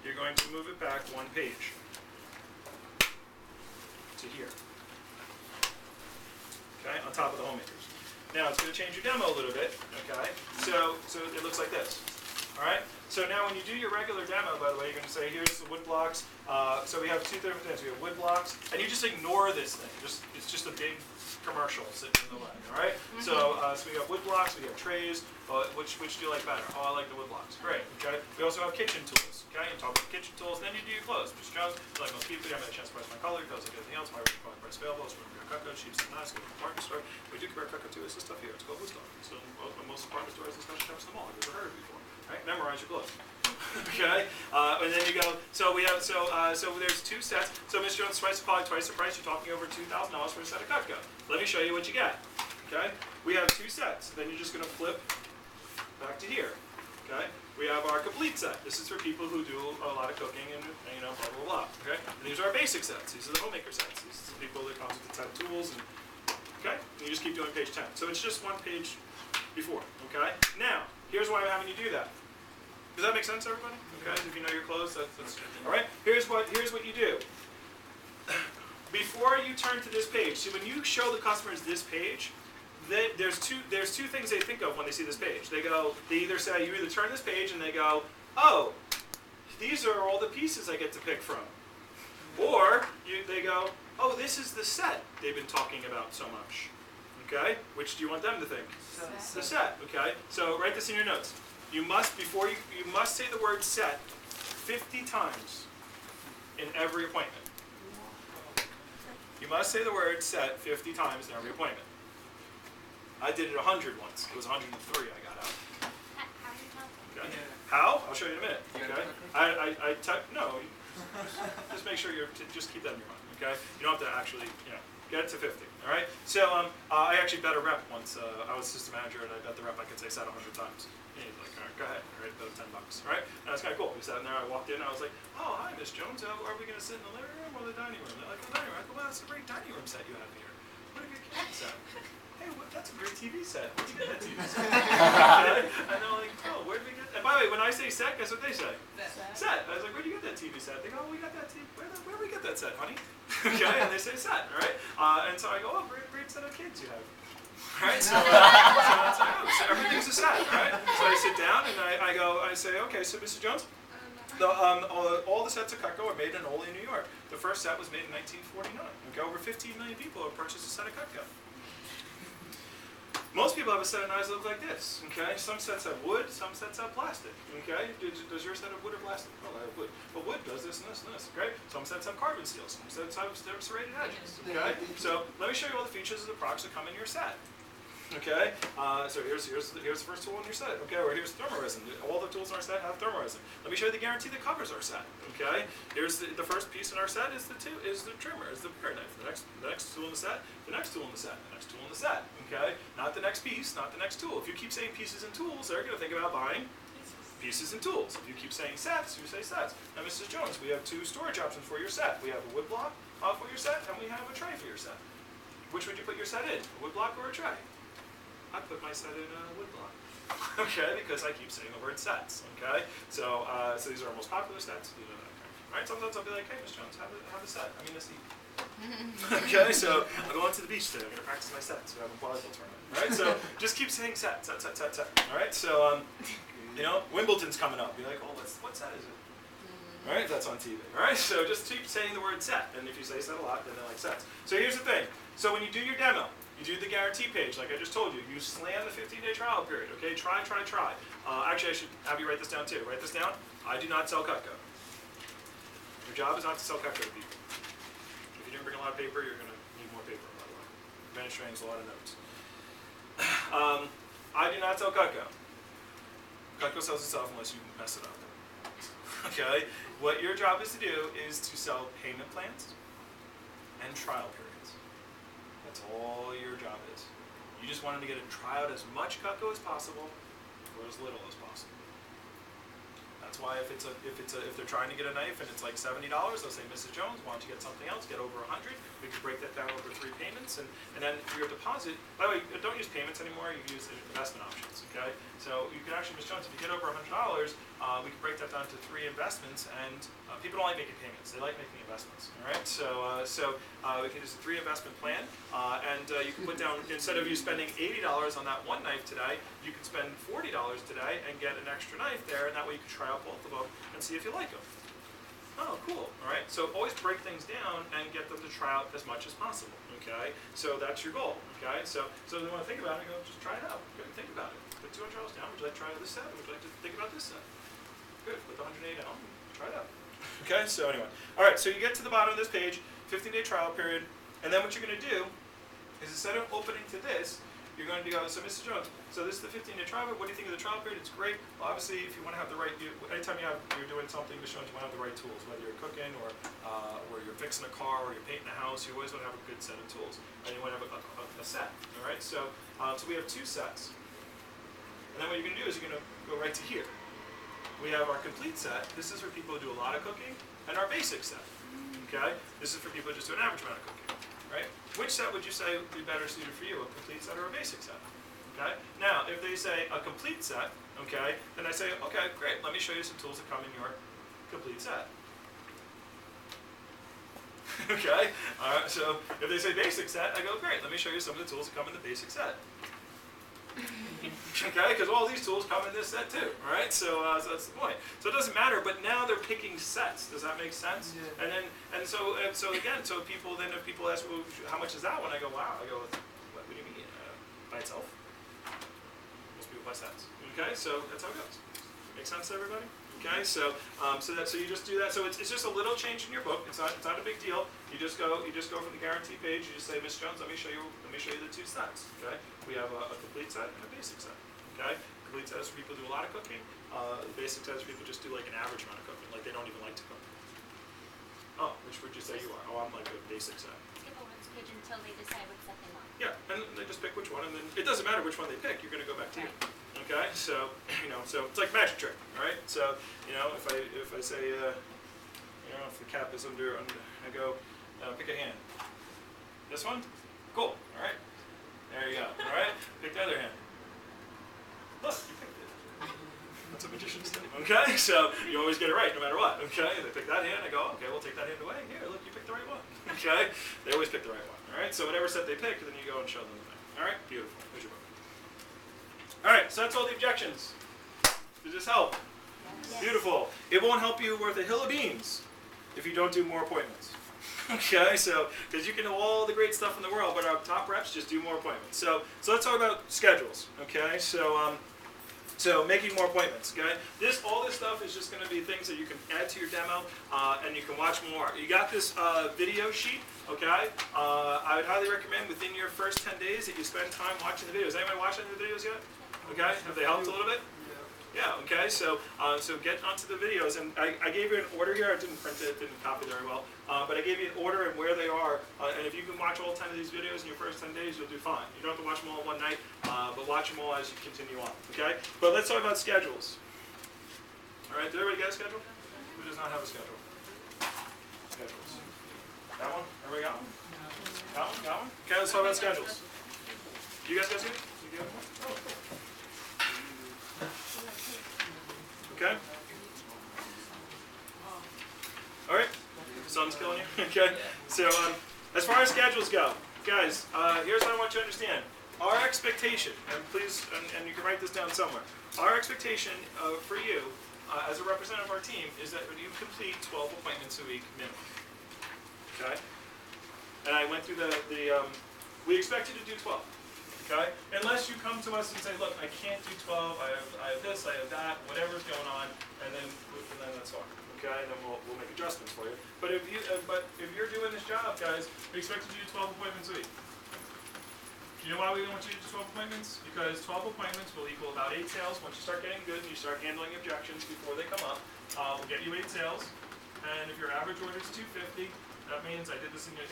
you're going to move it back one page to here. Okay, on top of the homemakers. Now it's going to change your demo a little bit. Okay, so it looks like this. All right. So now when you do your regular demo, by the way, you're going to say, here's the wood blocks. So we have two different things. We have wood blocks, and you just ignore this thing. It's just a big commercial sitting in the way. All right. So we got wood blocks. We have trays. Which do you like better? Oh, I like the wood blocks. Great. Okay. We also have kitchen tools. Okay. You talk about kitchen tools, then you do your clothes. Mr. Jones, you like most people. I haven't had a chance to price my color. Goes like anything else. My price available. It's from Cutco. Sheep's and nice. Go to the department store. We do compare Cutco too. It's the stuff here. It's called Woodstock. So most department stores, this stuff comes to the mall. I've never heard of it before. Right? Memorize your clothes. Okay, and then you go. So we have so there's two sets. So Mr. Jones, twice the quality, twice the price. You're talking over $2,000 for a set of Cutco. Let me show you what you get. Okay, we have two sets. Then you're just going to flip back to here. Okay, we have our complete set. This is for people who do a lot of cooking and blah blah blah. Okay, and these are our basic sets. These are the homemaker sets. These are the people that comes with the 10 tools. And okay, and you just keep doing page 10. So it's just one page before. Okay, now here's why I'm having you do that. Does that make sense, everybody? Okay, if you know your clothes, that's all right. Here's what you do. Before you turn to this page, see when you show the customers this page, there's two things they think of when they see this page. They either say you either turn this page and they go, oh, these are all the pieces I get to pick from, or they go, oh, this is the set they've been talking about so much. Okay, which do you want them to think? The set. Okay, so write this in your notes. You must say the word set 50 times in every appointment. You must say the word set 50 times in every appointment. I did it 100 once. It was 103 I got out. How do you tell? Okay. How? I'll show you in a minute. Okay. No. Just make sure just keep that in your mind. Okay. You don't have to actually get it to 50. All right. So I actually bet a rep once. I was assistant manager and I bet the rep I could say set 100 times. And he's like, all right, go ahead. All right, bet $10. All right. And that's kind of cool. We sat in there. I walked in. I was like, oh, hi, Miss Jones. Are we going to sit in the living room or the dining room? They're like, the dining room. I go, well, that's a great dining room set you have here. What a good kitchen set. Hey, that's a great TV set. Where'd you get that TV set? Okay? And they're like, oh, where'd we get that? And by the way, when I say set, guess what they say? Set. I was like, where'd you get that TV set? They go, oh, we got that TV. Where'd we get that set, honey? Okay, and they say set, all right? And so I go, oh, great set of kids you have. Right, so that's like, oh, so everything's a set, right? So I sit down and I say, okay, so Mr. Jones, all the sets of Cutco are made in Ole, New York. The first set was made in 1949. Okay, over 15 million people have purchased a set of Cutco. Most people have a set of knives that look like this. Okay, some sets have wood, some sets have plastic. Okay, does your set have wood or plastic? Oh, I have wood. But wood does this and this and this. Okay, some sets have carbon steel, some sets have serrated edges. Okay, so let me show you all the features of the products that come in your set. Okay, so here's the first tool in your set. Okay, or here's thermoresin. All the tools in our set have thermoresin. Let me show you the guarantee that covers our set. Okay, here's the first piece in our set is the trimmer, is the pair knife. The next tool in the set, the next tool in the set, the next tool in the set. Okay, not the next piece, not the next tool. If you keep saying pieces and tools, they're going to think about buying pieces and tools. If you keep saying sets, you say sets. Now, Mrs. Jones, we have two storage options for your set. We have a wood block for your set, and we have a tray for your set. Which would you put your set in, a wood block or a tray? I put my set in a wood block. Okay, because I keep saying the word sets. Okay, so these are our most popular sets. All right, sometimes I'll be like, hey, Miss Jones, have a set. I mean, this eat. Okay, so I'll go on to the beach today. I'm going to practice my sets. We have a volleyball tournament. All right, so just keep saying set. All right, so Wimbledon's coming up. Be like, oh, what set is it? All right, that's on TV. All right, so just keep saying the word set, and if you say set a lot, then they're like sets. So here's the thing. So when you do your demo, you do the guarantee page, like I just told you. You slam the 15-day trial period. Okay, try. Actually, I should have you write this down too. Write this down. I do not sell Cutco. Your job is not to sell Cutco to people. If you didn't bring a lot of paper, you're going to need more paper, by the way. Administrating is a lot of notes. I do not sell Cutco. Cutco sells itself unless you mess it up. Okay? What your job is to do is to sell payment plans and trial periods. That's all your job is. You just want them to get try out as much Cutco as possible for as little as possible. That's why if they're trying to get a knife and it's like $70, they'll say, Mrs. Jones, why don't you get something else? Get over 100. We can break that down over 3 payments, and then for your deposit. By the way, don't use payments anymore. You use investment options. Okay, so you can actually, Ms. Jones, if you get over $100, we can break that down to 3 investments, and people don't like making payments. They like making investments. All right, so we can do a 3 investment plan, and you can put down, instead of you spending $80 on that one knife today, you can spend $40 today and get an extra knife there, and that way you can try out both of them and see if you like them. Oh, cool. All right. So always break things down and get them to try out as much as possible. Okay. So that's your goal. Okay. So they want to think about it. Go, just try it out. Good. Think about it. Put $200 down. Would you like to try this set? Would you like to think about this set? Good. Put the $180 down. Try it out. Okay. So anyway. All right. So you get to the bottom of this page, 15-day trial period, and then what you're going to do is instead of opening to this, you're going to go, so Mr. Jones, so this is the 15-day trial period. What do you think of the trial period? It's great. Well, obviously, if you want to have the right, anytime you're doing something, Mr. Jones, you want to have the right tools, whether you're cooking or you're fixing a car or you're painting a house, you always want to have a good set of tools. And you want to have a set, all right? So we have 2 sets. And then what you're going to do is you're going to go right to here. We have our complete set. This is for people who do a lot of cooking, and our basic set, okay? This is for people who just do an average amount of cooking. Right? Which set would you say would be better suited for you, a complete set or a basic set? Okay? Now, if they say a complete set, okay, then I say, okay, great, let me show you some tools that come in your complete set. Okay? So if they say basic set, I go, great, let me show you some of the tools that come in the basic set. Okay, because all these tools come in this set too, all right? So that's the point. So it doesn't matter, but now they're picking sets. Does that make sense? Yeah. And so again, so people then if people ask, well, how much is that one? I go, wow. I go, what do you mean? By itself? Most people buy sets. Okay, so that's how it goes. Make sense to everybody? Okay, so you just do that. So it's just a little change in your book. It's not a big deal. You just go from the guarantee page. You just say, Miss Jones, let me show you the 2 sets. Okay, we have a complete set and a basic set. Okay, complete set is for people who do a lot of cooking. The basic set is for people who just do like an average amount of cooking, like they don't even like to cook. Oh, which would you say you are? Oh, I'm like a basic set. Skip over this page until they decide what set they want. Yeah, and they just pick which one, and then it doesn't matter which one they pick. You're going to go back to you. Okay, so so it's like magic trick, all right? So if I say if the cap is under I go pick a hand. This one, cool. All right, there you go. All right, pick the other hand. Look, you picked it. That's what magicians do. Okay, so you always get it right no matter what. Okay, they pick that hand. I go, okay, we'll take that hand away. Here, look, you picked the right one. Okay, they always pick the right one. All right, so whatever set they pick, then you go and show them the thing. All right, beautiful. Here's your book. All right, so that's all the objections. Does this help? Yes. Beautiful. It won't help you worth a hill of beans if you don't do more appointments. Okay, so because you can do all the great stuff in the world, but our top reps just do more appointments. So let's talk about schedules. Okay, so making more appointments. Okay, all this stuff is just going to be things that you can add to your demo, and you can watch more. You got this video sheet. Okay, I would highly recommend within your first 10 days that you spend time watching the videos. Anybody watching the videos yet? Okay, have they helped a little bit? Yeah, okay, so get onto the videos, and I gave you an order here. I didn't print it, didn't copy very well, but I gave you an order and where they are, and if you can watch all 10 of these videos in your first 10 days, you'll do fine. You don't have to watch them all in one night, but watch them all as you continue on, okay? But let's talk about schedules. All right, did everybody get a schedule? Who does not have a schedule? Schedules. That one? Everybody got one? Got one? Got one? Okay, let's talk about schedules. You guys got it? You get one? Oh, cool. Okay. All right. Sun's killing you. Okay. So as far as schedules go, guys, here's what I want you to understand. Our expectation, and please, and you can write this down somewhere. Our expectation for you, as a representative of our team, is that you complete 12 appointments a week minimum. Okay. And I went through we expect you to do 12. Okay? Unless you come to us and say, look, I can't do 12, I have this, I have that, whatever's going on, and then that's fine. Okay? And then we'll make adjustments for you. But if you're doing this job, guys, we expect you to do 12 appointments a week. Do you know why we want you to do 12 appointments? Because 12 appointments will equal about 8 sales. Once you start getting good and you start handling objections before they come up, we'll get you 8 sales. And if your average order is 250, that means I did this in your